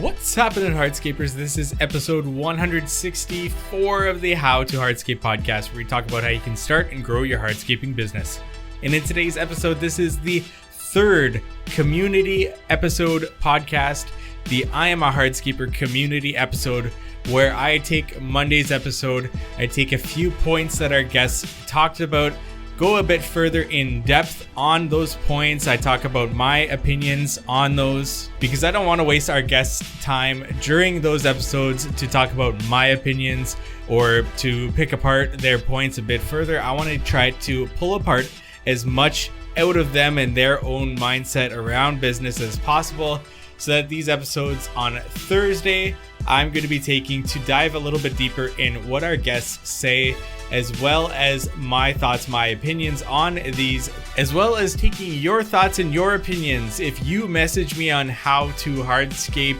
What's happening, Hardscapers? This is episode 164 of the How to Hardscape podcast, where we talk about how you can start and grow your hardscaping business. And in today's episode, this is the third community episode podcast, the I Am a Hardscaper community episode, where I take Monday's episode, I take a few points that our guests talked about, go a bit further in depth on those points. I talk about my opinions on those because I don't want to waste our guests' time during those episodes to talk about my opinions or to pick apart their points a bit further. I want to try to pull apart as much out of them and their own mindset around business as possible, so that these episodes on Thursday, I'm going to be taking to dive a little bit deeper in what our guests say, as well as my thoughts, my opinions on these, as well as taking your thoughts and your opinions. If you message me on How to Hardscape,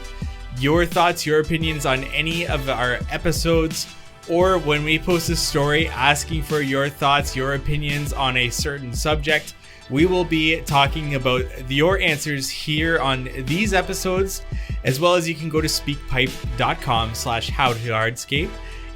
your thoughts, your opinions on any of our episodes, or when we post a story asking for your thoughts, your opinions on a certain subject, we will be talking about your answers here on these episodes, as well as you can go to speakpipe.com/howtohardscape,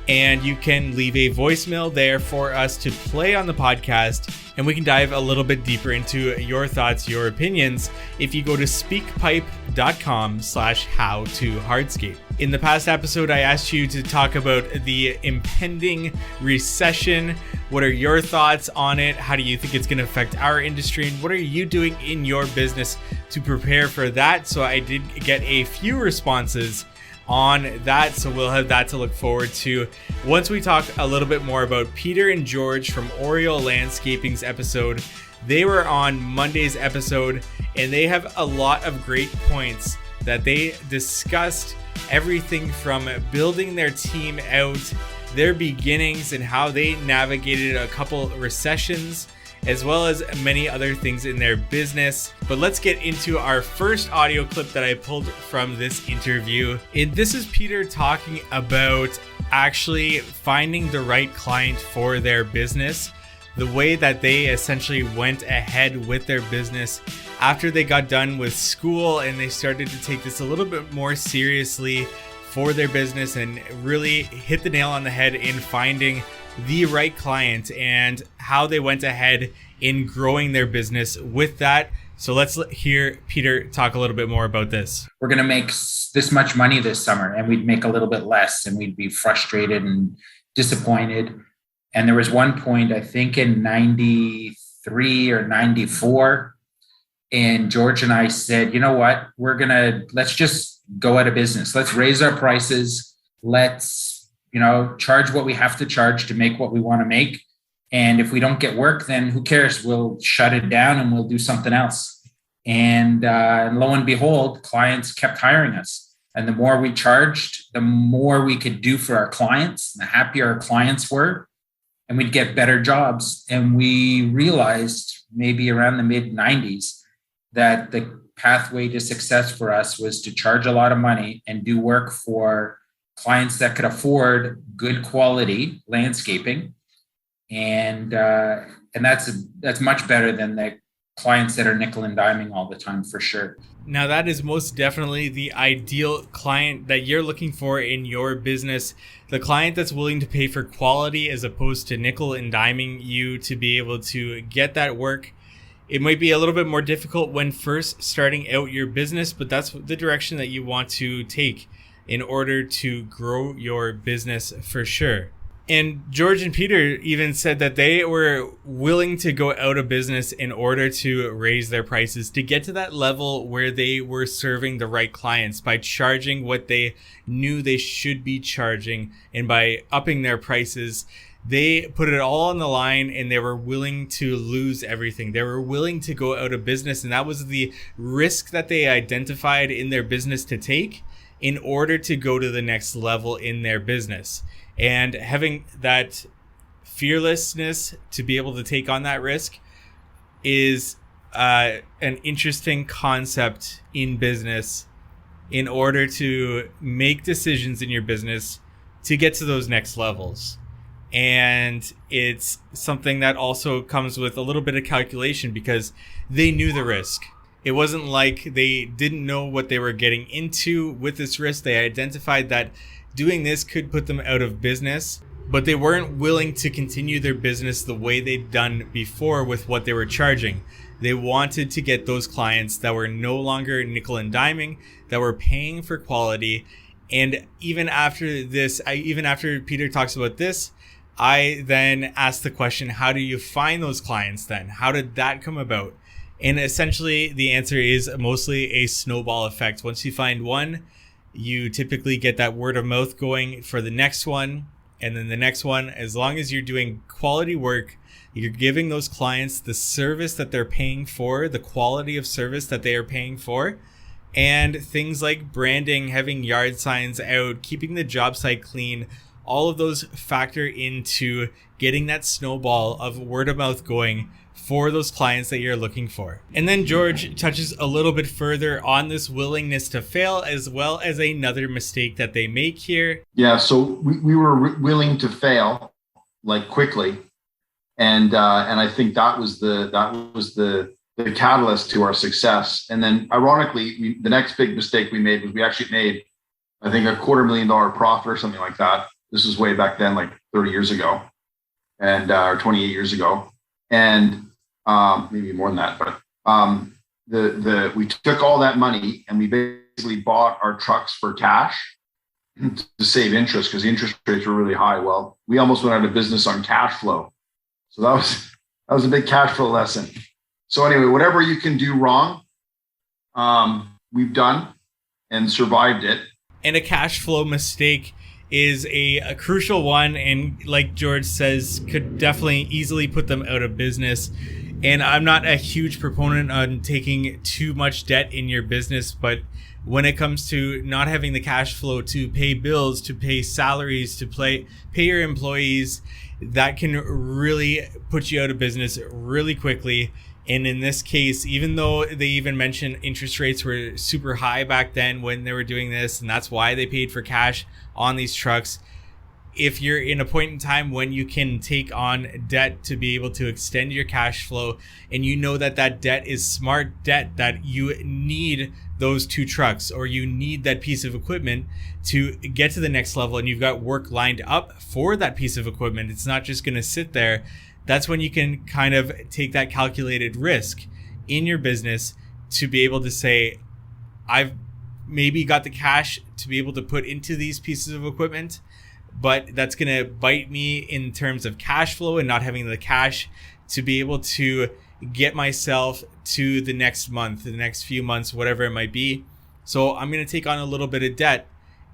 and you can leave a voicemail there for us to play on the podcast, and we can dive a little bit deeper into your thoughts, your opinions, if you go to speakpipe.com/howtohardscape. In the past episode, I asked you to talk about the impending recession. What are your thoughts on it? How do you think it's going to affect our industry? And what are you doing in your business to prepare for that? So I did get a few responses on that, so we'll have that to look forward to once we talk a little bit more about Peter and George from Oriole Landscaping's episode. They were on Monday's episode, and they have a lot of great points that they discussed, everything from building their team out, their beginnings, and how they navigated a couple recessions, as well as many other things in their business. But let's get into our first audio clip that I pulled from this interview. And this is Peter talking about actually finding the right client for their business, the way that they essentially went ahead with their business after they got done with school and they started to take this a little bit more seriously for their business and really hit the nail on the head in finding the right client and how they went ahead in growing their business with that. So let's hear Peter talk a little bit more about this. We're going to make this much money this summer, and we'd make a little bit less, and we'd be frustrated and disappointed. And there was one point, I think in 93 or 94, and George and I said, you know what, let's just go out of business. Let's raise our prices. Let's charge what we have to charge to make what we want to make. And if we don't get work, then who cares? We'll shut it down and we'll do something else. And lo and behold, clients kept hiring us. And the more we charged, the more we could do for our clients, the happier our clients were, and we'd get better jobs. And we realized maybe around the mid-90s that the pathway to success for us was to charge a lot of money and do work for clients that could afford good quality landscaping, and that's much better than the clients that are nickel and diming all the time, for sure. Now that is most definitely the ideal client that you're looking for in your business, the client that's willing to pay for quality as opposed to nickel and diming you to be able to get that work. It might be a little bit more difficult when first starting out your business, but that's the direction that you want to take in order to grow your business for sure. And George and Peter even said that they were willing to go out of business in order to raise their prices to get to that level where they were serving the right clients by charging what they knew they should be charging. And by upping their prices, they put it all on the line and they were willing to lose everything. They were willing to go out of business. And that was the risk that they identified in their business to take in order to go to the next level in their business. And having that fearlessness to be able to take on that risk is an interesting concept in business in order to make decisions in your business to get to those next levels. And it's something that also comes with a little bit of calculation because they knew the risk. It wasn't like they didn't know what they were getting into with this risk. They identified that doing this could put them out of business, but they weren't willing to continue their business the way they'd done before with what they were charging. They wanted to get those clients that were no longer nickel and diming, that were paying for quality. And even after this, even after Peter talks about this, I then asked the question, how do you find those clients then? How did that come about? And essentially, the answer is mostly a snowball effect. Once you find one, you typically get that word of mouth going for the next one, and then the next one. As long as you're doing quality work, you're giving those clients the service that they're paying for, the quality of service that they are paying for, and things like branding, having yard signs out, keeping the job site clean, all of those factor into getting that snowball of word of mouth going for those clients that you're looking for. And then George touches a little bit further on this willingness to fail, as well as another mistake that they make here. Yeah, so we were willing to fail like quickly, and I think that was the catalyst to our success. And then ironically, the next big mistake we made was we actually made, I think, $250,000 profit or something like that. This was way back then, like 30 years ago, and or 28 years ago, and maybe more than that. But we took all that money and we basically bought our trucks for cash to save interest, because the interest rates were really high. Well, we almost went out of business on cash flow, so that was a big cash flow lesson. So anyway, whatever you can do wrong, we've done and survived it. And a cash flow mistake is a crucial one, and like George says, could definitely easily put them out of business. And I'm not a huge proponent on taking too much debt in your business, but when it comes to not having the cash flow to pay bills, to pay salaries, to pay your employees, that can really put you out of business really quickly. And in this case, even though they even mentioned interest rates were super high back then when they were doing this, and that's why they paid for cash on these trucks, if you're in a point in time when you can take on debt to be able to extend your cash flow, and you know that that debt is smart debt, that you need those 2 trucks or you need that piece of equipment to get to the next level, and you've got work lined up for that piece of equipment, it's not just going to sit there. That's when you can kind of take that calculated risk in your business to be able to say, I've maybe got the cash to be able to put into these pieces of equipment, but that's going to bite me in terms of cash flow and not having the cash to be able to get myself to the next month, the next few months, whatever it might be. So I'm going to take on a little bit of debt,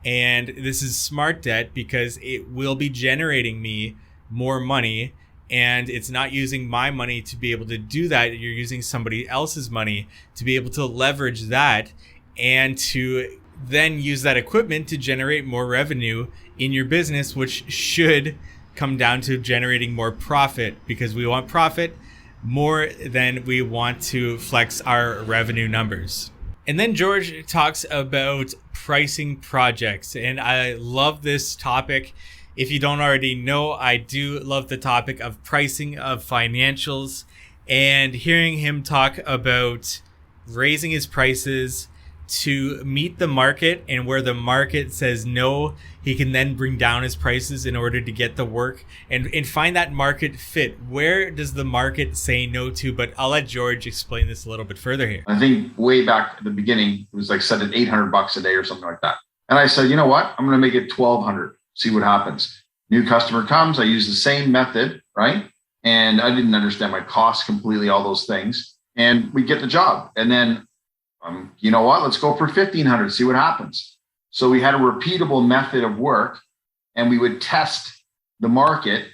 and this is smart debt because it will be generating me more money. And it's not using my money to be able to do that. You're using somebody else's money to be able to leverage that and to then use that equipment to generate more revenue in your business, which should come down to generating more profit, because we want profit more than we want to flex our revenue numbers. And then George talks about pricing projects, and I love this topic. If you don't already know, I do love the topic of pricing, of financials, and hearing him talk about raising his prices to meet the market, and where the market says no, he can then bring down his prices in order to get the work and find that market fit. Where does the market say no to? But I'll let George explain this a little bit further here. I think way back at the beginning, it was like set at $800 a day or something like that. And I said, you know what? I'm going to make it $1,200. See what happens. New customer comes. I use the same method, right? And I didn't understand my costs completely, all those things. And we get the job. And then, you know what? Let's go for $1,500. See what happens. So we had a repeatable method of work, and we would test the market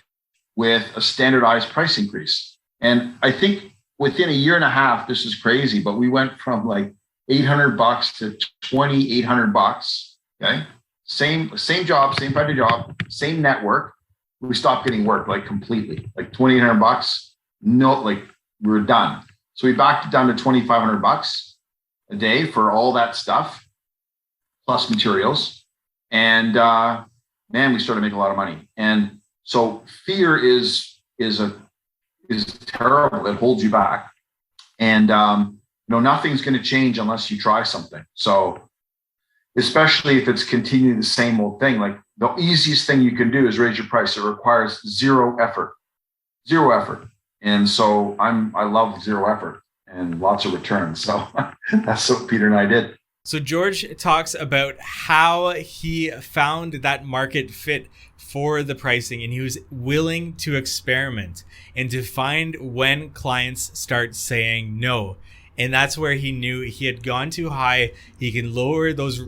with a standardized price increase. And I think within a year and a half, this is crazy, but we went from like $800 to $2,800. Okay. Same job, same type of job, same network. We stopped getting work like completely, like $2,800. No, like we were done. So we backed it down to $2,500 a day for all that stuff, plus materials. And man, we started making a lot of money. And so fear is terrible. It holds you back. And nothing's going to change unless you try something. So especially if it's continuing the same old thing, like the easiest thing you can do is raise your price. It requires zero effort. And so I love zero effort and lots of returns. So that's what Peter and I did. So George talks about how he found that market fit for the pricing, and he was willing to experiment and to find when clients start saying no. And that's where he knew he had gone too high. He can lower those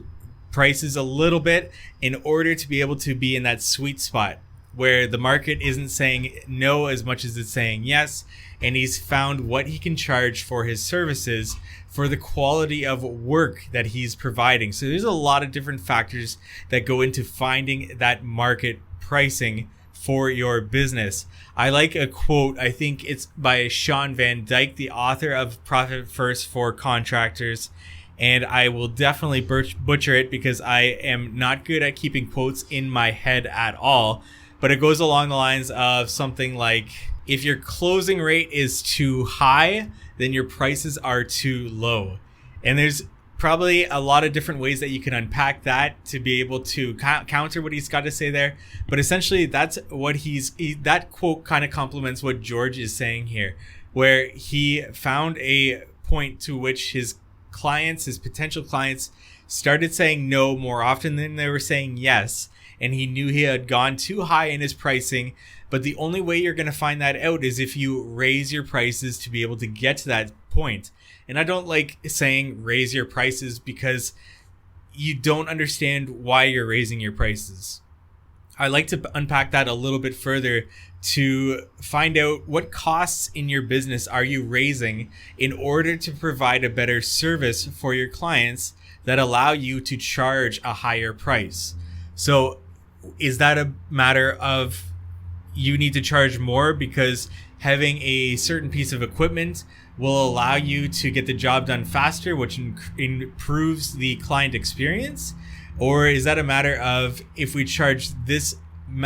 prices a little bit in order to be able to be in that sweet spot where the market isn't saying no as much as it's saying yes. And he's found what he can charge for his services for the quality of work that he's providing. So there's a lot of different factors that go into finding that market pricing for your business. I like a quote, I think it's by Sean Van Dyke, the author of Profit First for Contractors. And I will definitely butcher it because I am not good at keeping quotes in my head at all. But it goes along the lines of something like, if your closing rate is too high, then your prices are too low. And there's probably a lot of different ways that you can unpack that to be able to counter what he's got to say there. But essentially, that's what that quote kind of complements what George is saying here, where he found a point to which his potential clients started saying no more often than they were saying yes. And he knew he had gone too high in his pricing. But the only way you're going to find that out is if you raise your prices to be able to get to that point. And I don't like saying raise your prices because you don't understand why you're raising your prices. I like to unpack that a little bit further to find out what costs in your business are you raising in order to provide a better service for your clients that allow you to charge a higher price. So is that a matter of you need to charge more because having a certain piece of equipment will allow you to get the job done faster, which improves the client experience? Or is that a matter of if we charge this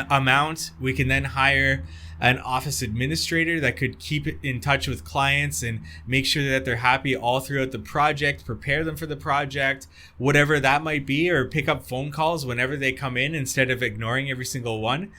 amount, we can then hire an office administrator that could keep in touch with clients and make sure that they're happy all throughout the project, prepare them for the project, whatever that might be, or pick up phone calls whenever they come in instead of ignoring every single one,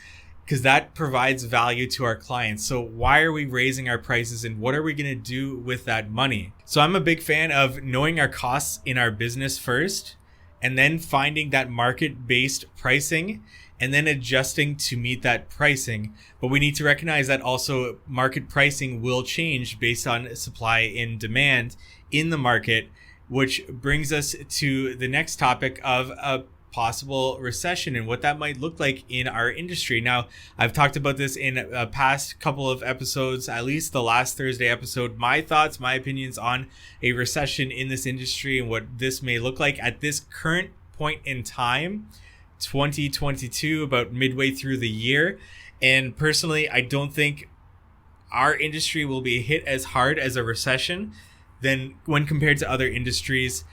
because that provides value to our clients. So why are we raising our prices and what are we going to do with that money? So I'm a big fan of knowing our costs in our business first, and then finding that market-based pricing and then adjusting to meet that pricing. But we need to recognize that also market pricing will change based on supply and demand in the market, which brings us to the next topic of a possible recession and what that might look like in our industry. Now, I've talked about this in a past couple of episodes, at least the last Thursday episode, my thoughts, my opinions on a recession in this industry and what this may look like at this current point in time, 2022, about midway through the year. And personally, I don't think our industry will be hit as hard as a recession than when compared to other industries.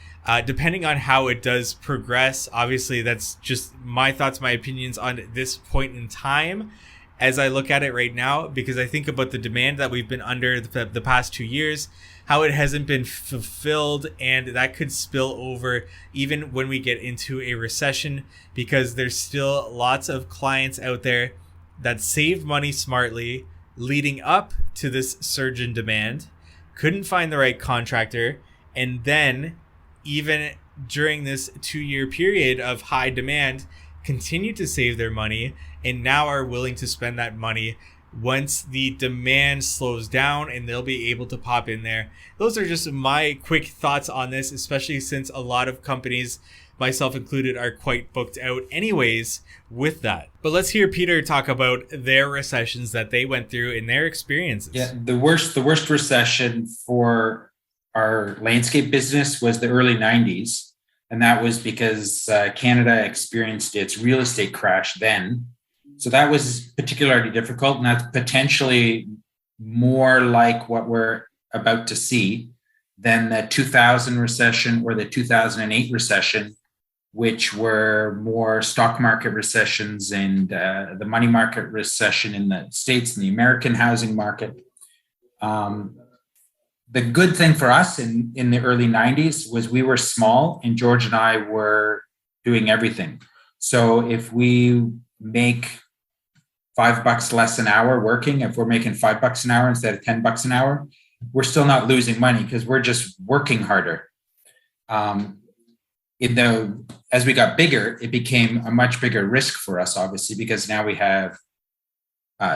Depending on how it does progress, obviously that's just my thoughts, my opinions on this point in time as I look at it right now, because I think about the demand that we've been under the past 2 years, how it hasn't been fulfilled, and that could spill over even when we get into a recession, because there's still lots of clients out there that saved money smartly leading up to this surge in demand, couldn't find the right contractor, and then even during this 2-year period of high demand, continue to save their money and now are willing to spend that money once the demand slows down and they'll be able to pop in there. Those are just my quick thoughts on this, especially since a lot of companies, myself included, are quite booked out anyways with that. But let's hear Peter talk about their recessions that they went through in their experiences. Yeah, the worst recession for our landscape business was the early 90s. And that was because Canada experienced its real estate crash then. So that was particularly difficult. And that's potentially more like what we're about to see than the 2000 recession or the 2008 recession, which were more stock market recessions and the money market recession in the States and the American housing market. the good thing for us in the early 90s was we were small and George and I were doing everything. So if we make $5 less an hour working, if we're making $5 an hour instead of $10 an hour, we're still not losing money because we're just working harder. As we got bigger, it became a much bigger risk for us, obviously, because now we have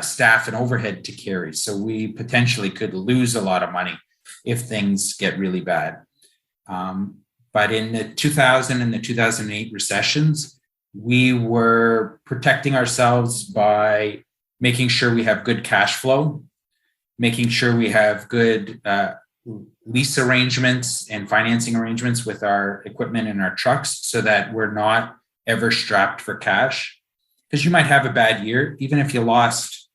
staff and overhead to carry. So we potentially could lose a lot of money if things get really bad. But in the 2000 and the 2008 recessions, we were protecting ourselves by making sure we have good cash flow, making sure we have good lease arrangements and financing arrangements with our equipment and our trucks so that we're not ever strapped for cash. Because you might have a bad year, even if you lost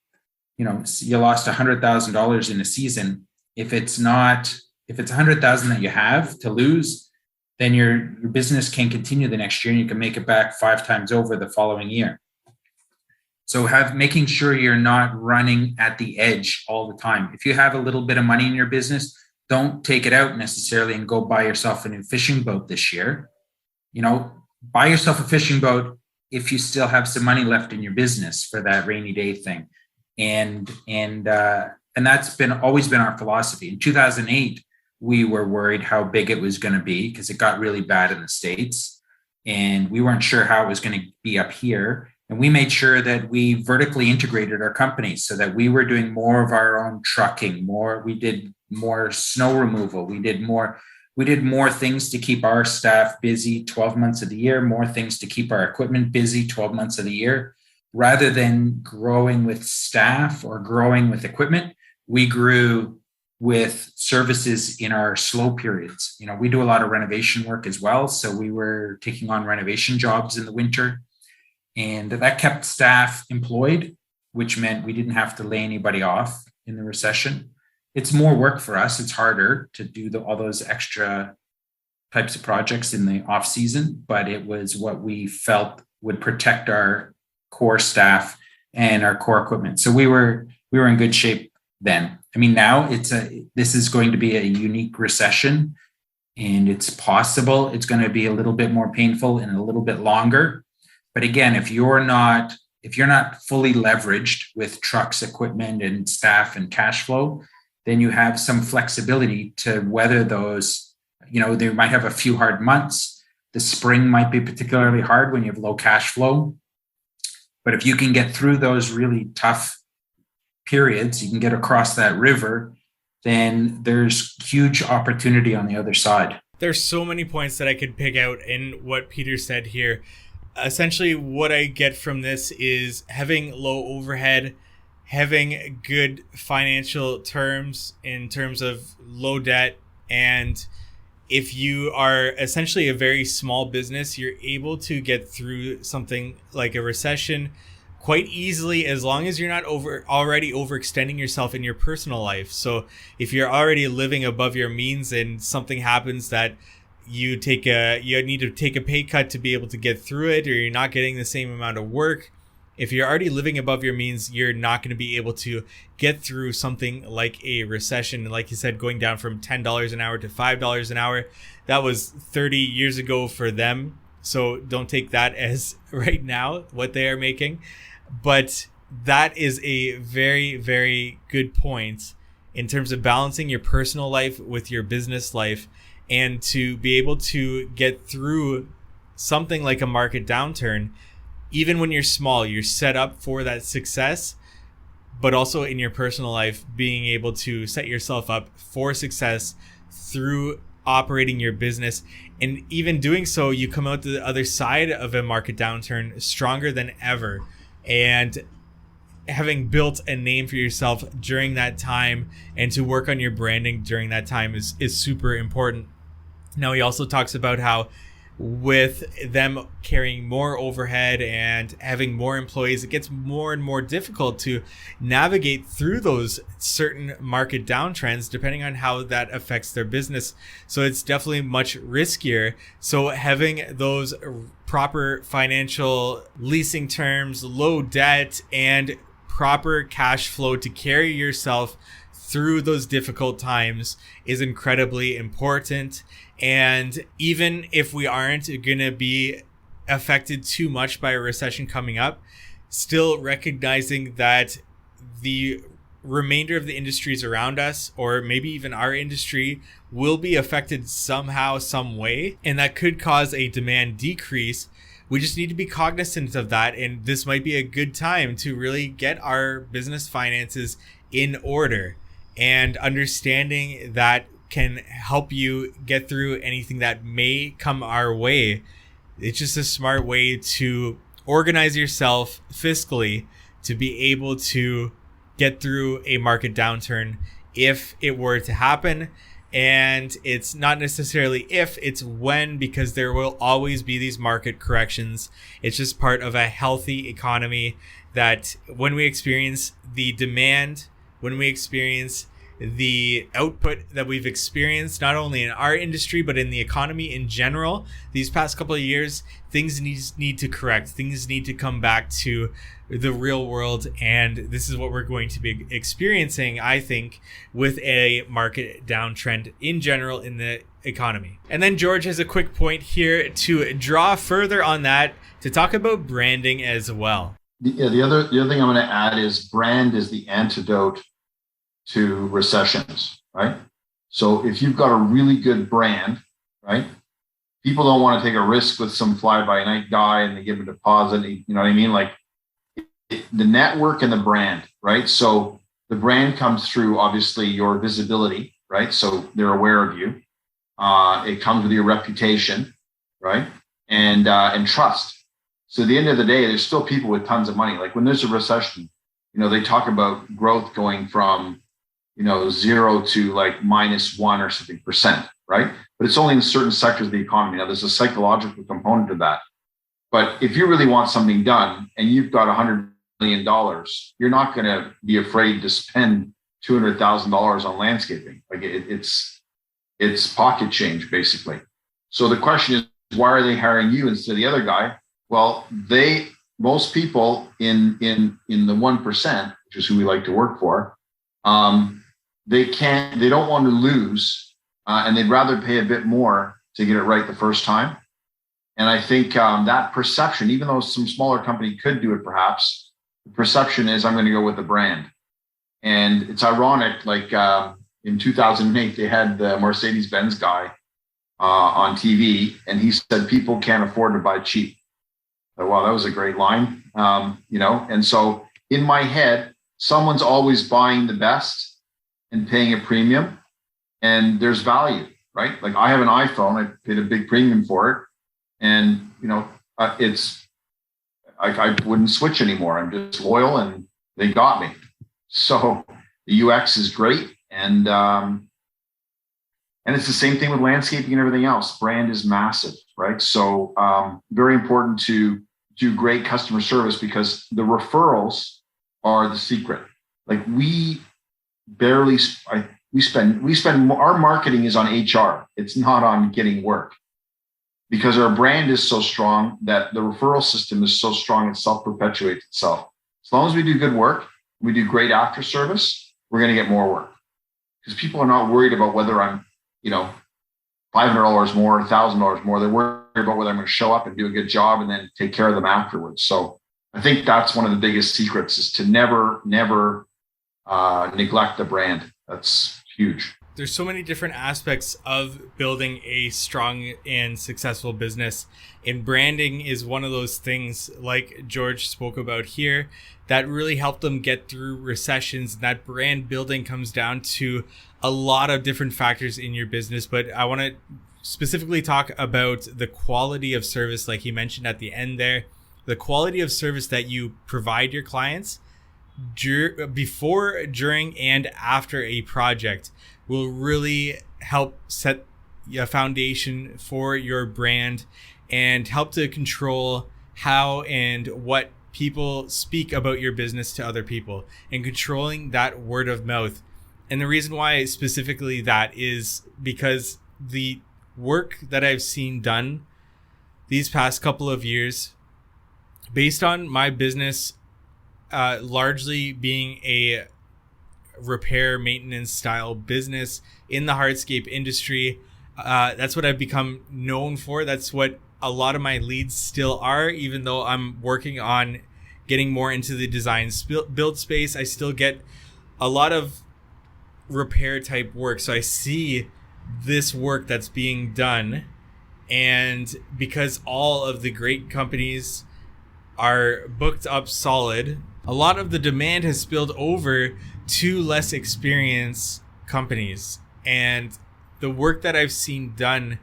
$100,000 in a season. If it's $100,000 that you have to lose, then your business can continue the next year and you can make it back 5 times over the following year. So making sure you're not running at the edge all the time. If you have a little bit of money in your business, don't take it out necessarily and go buy yourself a new fishing boat this year. Buy yourself a fishing boat if you still have some money left in your business for that rainy day thing. And that's always been our philosophy. In 2008, we were worried how big it was going to be because it got really bad in the States. And we weren't sure how it was going to be up here. And we made sure that we vertically integrated our company so that we were doing more of our own trucking, we did more snow removal. We did more things to keep our staff busy 12 months of the year, more things to keep our equipment busy 12 months of the year. Rather than growing with staff or growing with equipment, we grew with services in our slow periods. We do a lot of renovation work as well. So we were taking on renovation jobs in the winter. And that kept staff employed, which meant we didn't have to lay anybody off in the recession. It's more work for us. It's harder to do all those extra types of projects in the off season, but it was what we felt would protect our core staff and our core equipment. So we were in good shape then. Now this is going to be a unique recession, and it's possible it's going to be a little bit more painful and a little bit longer. But again, if you're not fully leveraged with trucks, equipment, and staff and cash flow, then you have some flexibility to weather those. They might have a few hard months. The spring might be particularly hard when you have low cash flow. But if you can get through those really tough periods, you can get across that river, then there's huge opportunity on the other side. There's so many points that I could pick out in what Peter said here. Essentially, what I get from this is having low overhead, having good financial terms in terms of low debt. And if you are essentially a very small business, you're able to get through something like a recession quite easily, as long as you're not already overextending yourself in your personal life. So if you're already living above your means and something happens that you need to take a pay cut to be able to get through it, or you're not getting the same amount of work, if you're already living above your means, you're not going to be able to get through something like a recession. And like you said, going down from $10 an hour to $5 an hour, that was 30 years ago for them. So don't take that as right now what they are making. But that is a very, very good point in terms of balancing your personal life with your business life, and to be able to get through something like a market downturn. Even when you're small, you're set up for that success, but also in your personal life, being able to set yourself up for success through operating your business. And even doing so, you come out to the other side of a market downturn stronger than ever. And having built a name for yourself during that time and to work on your branding during that time is super important. Now, he also talks about how with them carrying more overhead and having more employees, it gets more and more difficult to navigate through those certain market downtrends, depending on how that affects their business. So it's definitely much riskier. So having those proper financial leasing terms, low debt, and proper cash flow to carry yourself through those difficult times is incredibly important. And even if we aren't going to be affected too much by a recession coming up, still recognizing that the remainder of the industries around us, or maybe even our industry, will be affected somehow, some way, and that could cause a demand decrease. We just need to be cognizant of that, and this might be a good time to really get our business finances in order, and understanding that can help you get through anything that may come our way. It's just a smart way to organize yourself fiscally to be able to get through a market downturn if it were to happen. And it's not necessarily if, it's when, because there will always be these market corrections. It's just part of a healthy economy that when we experience the demand, when we experience the output that we've experienced, not only in our industry, but in the economy in general, these past couple of years, things need to correct. Things need to come back to the real world. And this is what we're going to be experiencing, I think, with a market downtrend in general in the economy. And then George has a quick point here to draw further on that, to talk about branding as well. The other thing I'm going to add is brand is the antidote to recessions, right? So if you've got a really good brand, right, people don't want to take a risk with some fly-by-night guy and they give a deposit, you know what I mean? Like the network and the brand, right? So the brand comes through, obviously, your visibility, right? So they're aware of you. It comes with your reputation, right? And trust. So at the end of the day, there's still people with tons of money. Like when there's a recession, they talk about growth going from, 0 to like -1 or something percent, right? But it's only in certain sectors of the economy. Now there's a psychological component to that. But if you really want something done and you've got $100 million, you're not going to be afraid to spend $200,000 on landscaping. Like it's pocket change basically. So the question is, why are they hiring you instead of the other guy? Well, most people in the 1%, which is who we like to work for, they don't want to lose, and they'd rather pay a bit more to get it right the first time. And I think that perception, even though some smaller company could do it, perhaps the perception is I'm going to go with the brand. And it's ironic, like in 2008, they had the Mercedes-Benz guy on TV, and he said people can't afford to buy cheap. So, wow, that was a great line, And so in my head, someone's always buying the best and paying a premium, and there's value, right? Like I have an iPhone, I paid a big premium for it, and I wouldn't switch anymore. I'm just loyal, and they got me. So the UX is great, and it's the same thing with landscaping and everything else. Brand is massive, right? So very important to do great customer service, because the referrals are the secret. Like we spend our marketing is on HR. It's not on getting work, because our brand is so strong that the referral system is so strong, it self-perpetuates itself. As long as we do good work, we do great after service, we're going to get more work, because people are not worried about whether I'm, $500 more, $1,000 more. They're worried about whether I'm going to show up and do a good job and then take care of them afterwards. So I think that's one of the biggest secrets, is to never neglect the brand. That's huge. There's so many different aspects of building a strong and successful business, and branding is one of those things, like George spoke about here, that really helped them get through recessions. That brand building comes down to a lot of different factors in your business, but I want to specifically talk about the quality of service, like he mentioned at the end there, the quality of service that you provide your clients before, during, and after a project will really help set a foundation for your brand and help to control how and what people speak about your business to other people, and controlling that word of mouth. And the reason why specifically that is because the work that I've seen done these past couple of years, based on my business largely being a repair maintenance style business in the hardscape industry. That's what I've become known for. That's what a lot of my leads still are, even though I'm working on getting more into the design build space. I still get a lot of repair type work. So I see this work that's being done, and because all of the great companies are booked up solid, a lot of the demand has spilled over to less experienced companies. And the work that I've seen done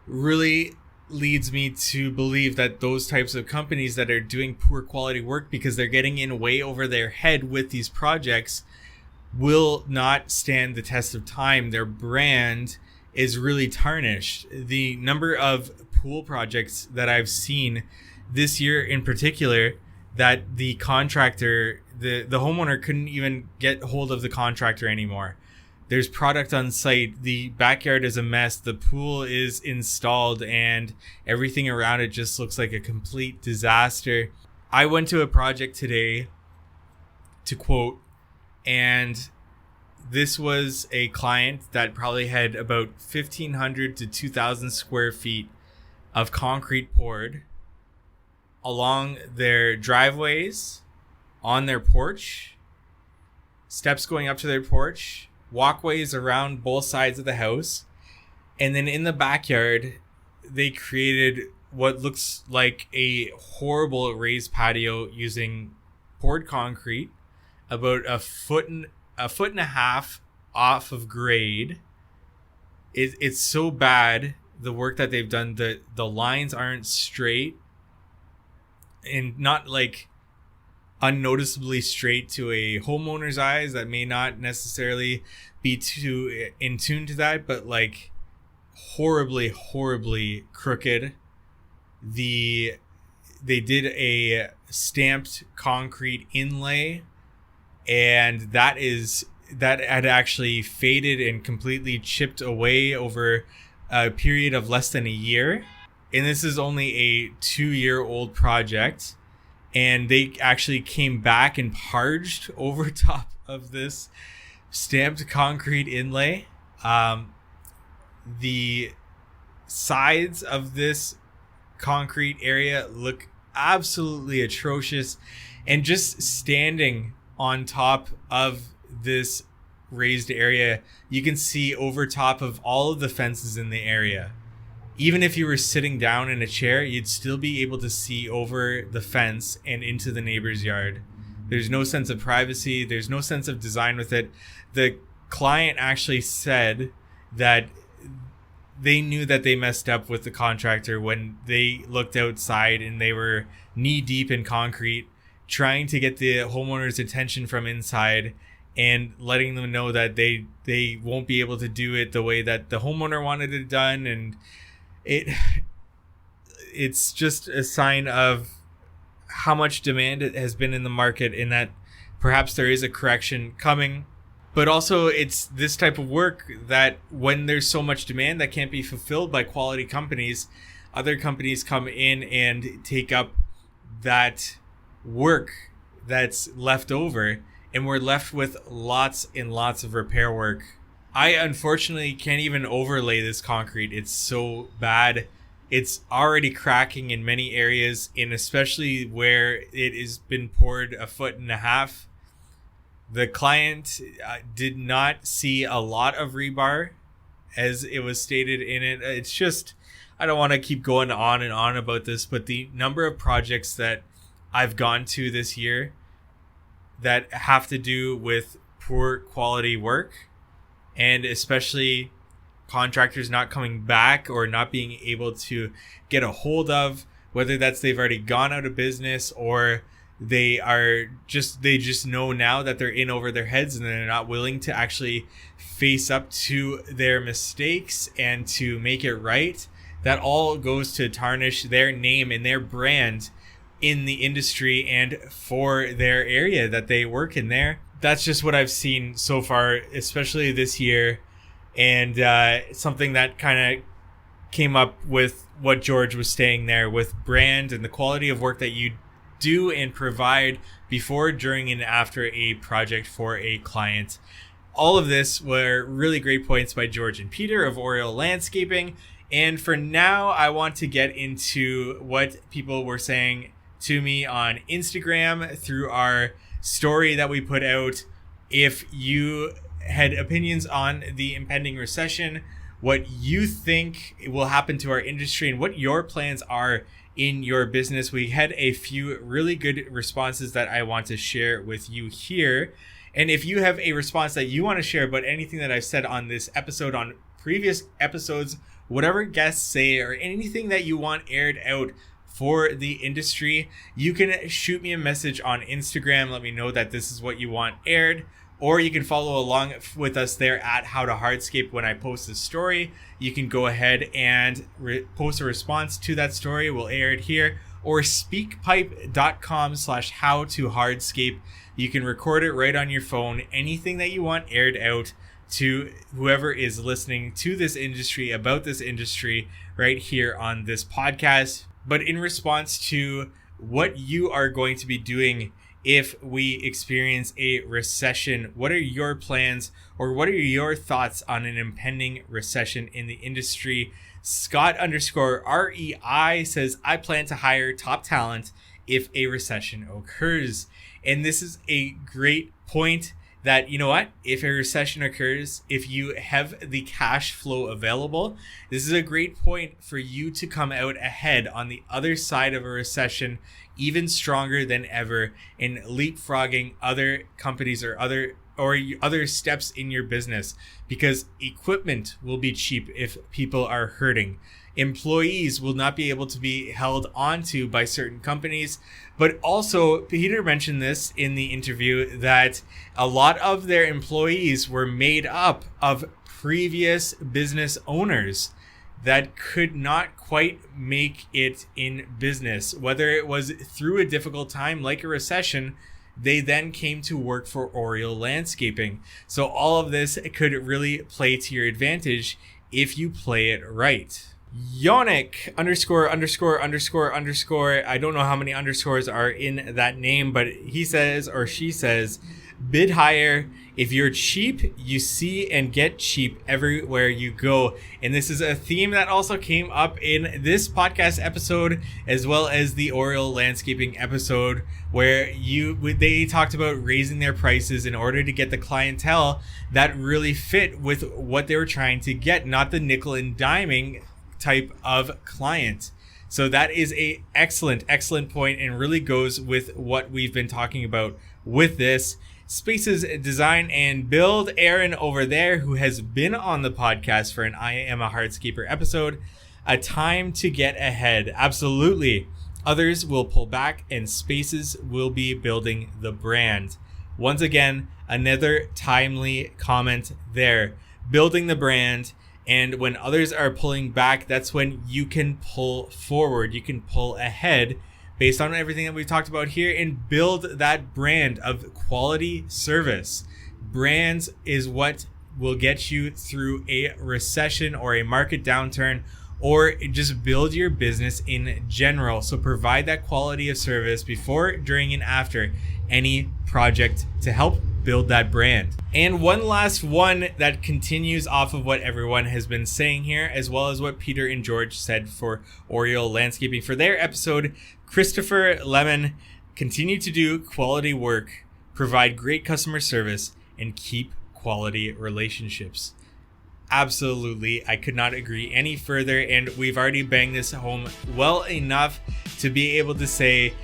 really leads me to believe that those types of companies that are doing poor quality work because they're getting in way over their head with these projects will not stand the test of time. Their brand is really tarnished. The number of pool projects that I've seen this year in particular, that the contractor, the homeowner couldn't even get hold of the contractor anymore. There's product on site. The backyard is a mess. The pool is installed and everything around it just looks like a complete disaster. I went to a project today, to quote, and this was a client that probably had about 1,500 to 2,000 square feet of concrete poured along their driveways, on their porch, steps going up to their porch, walkways around both sides of the house, and then in the backyard they created what looks like a horrible raised patio using poured concrete about a foot and a half off of grade. It's so bad, the work that they've done. The lines aren't straight, and not like unnoticeably straight to a homeowner's eyes that may not necessarily be too in tune to that, but like horribly crooked. They did a stamped concrete inlay, and that had actually faded and completely chipped away over a period of less than a year. And this is only a 2-year-old project, and they actually came back and parged over top of this stamped concrete inlay. The sides of this concrete area look absolutely atrocious, and just standing on top of this raised area, you can see over top of all of the fences in the area. Even if you were sitting down in a chair, you'd still be able to see over the fence and into the neighbor's yard. There's no sense of privacy. There's no sense of design with it. The client actually said that they knew that they messed up with the contractor when they looked outside and they were knee deep in concrete, trying to get the homeowner's attention from inside and letting them know that they won't be able to do it the way that the homeowner wanted it done. And it's just a sign of how much demand it has been in the market, and that perhaps there is a correction coming. But also, it's this type of work that when there's so much demand that can't be fulfilled by quality companies, other companies come in and take up that work that's left over, and we're left with lots and lots of repair work. I unfortunately can't even overlay this concrete. It's so bad. It's already cracking in many areas, and especially where it has been poured 1.5 feet. The client did not see a lot of rebar, as it was stated in it. It's just, I don't want to keep going on and on about this, but the number of projects that I've gone to this year that have to do with poor quality work, and especially contractors not coming back or not being able to get a hold of, whether that's they've already gone out of business or they just know now that they're in over their heads and they're not willing to actually face up to their mistakes and to make it right. That all goes to tarnish their name and their brand in the industry and for their area that they work in there. That's just what I've seen so far, especially this year. And something that kind of came up with what George was saying there with brand and the quality of work that you do and provide before, during, and after a project for a client. All of this were really great points by George and Peter of Oriole Landscaping. And for now, I want to get into what people were saying to me on Instagram through our story that we put out. If you had opinions on the impending recession, what you think will happen to our industry, and what your plans are in your business, we had a few really good responses that I want to share with you here. And if you have a response that you want to share about anything that I've said on this episode, on previous episodes, whatever guests say, or anything that you want aired out for the industry, you can shoot me a message on Instagram. Let me know that this is what you want aired, or you can follow along with us there at How to Hardscape. When I post a story, you can go ahead and post a response to that story. We'll air it here, or speakpipe.com/howtohardscape. You can record it right on your phone. Anything that you want aired out to whoever is listening to this industry, about this industry, right here on this podcast. But in response to what you are going to be doing if we experience a recession, what are your plans, or what are your thoughts on an impending recession in the industry? Scott_REI says, I plan to hire top talent if a recession occurs. And this is a great point that, you know what, if a recession occurs, if you have the cash flow available, this is a great point for you to come out ahead on the other side of a recession, even stronger than ever, in leapfrogging other companies or other steps in your business, because equipment will be cheap if people are hurting. Employees will not be able to be held onto by certain companies. But also, Peter mentioned this in the interview, that a lot of their employees were made up of previous business owners that could not quite make it in business. Whether it was through a difficult time like a recession, they then came to work for Oriole Landscaping. So all of this could really play to your advantage if you play it right. Yonik _____. I don't know how many underscores are in that name, but he says, or she says, bid higher. If you're cheap, you see and get cheap everywhere you go. And this is a theme that also came up in this podcast episode, as well as the Oriole Landscaping episode, where they talked about raising their prices in order to get the clientele that really fit with what they were trying to get, not the nickel and diming type of client. So that is a excellent point, and really goes with what we've been talking about with this. Spaces Design and Build, Aaron over there, who has been on the podcast for an I Am a Hardscaper episode. A time to get ahead. Absolutely. Others will pull back, and Spaces will be building the brand. Once again, another timely comment there. Building the brand. And when others are pulling back, that's when you can pull forward. You can pull ahead based on everything that we've talked about here, and build that brand of quality service. Brands is what will get you through a recession or a market downturn, or just build your business in general. So provide that quality of service before, during, and after any project to help build that brand. And one last one that continues off of what everyone has been saying here, as well as what Peter and George said for Oriole Landscaping for their episode. Christopher Lemon: continue to do quality work, provide great customer service, and keep quality relationships. Absolutely, I could not agree any further, and we've already banged this home well enough to be able to say,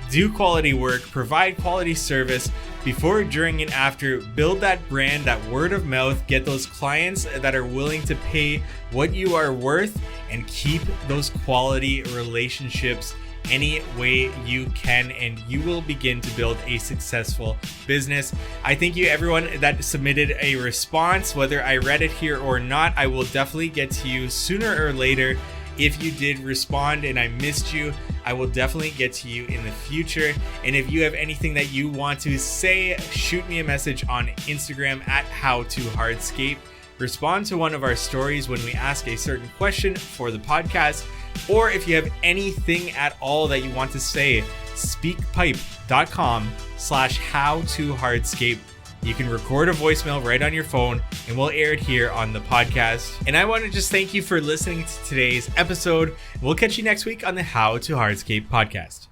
do quality work, provide quality service before, during, and after. Build that brand, that word of mouth, get those clients that are willing to pay what you are worth, and keep those quality relationships any way you can, and you will begin to build a successful business. I thank you everyone that submitted a response. Whether I read it here or not, I will definitely get to you sooner or later. If you did respond and I missed you, I will definitely get to you in the future. And if you have anything that you want to say, shoot me a message on Instagram at howtohardscape. respond to one of our stories when we ask a certain question for the podcast, or if you have anything at all that you want to say, speakpipe.com/howtohardscape. You can record a voicemail right on your phone and we'll air it here on the podcast. And I want to just thank you for listening to today's episode. We'll catch you next week on the How to Hardscape podcast.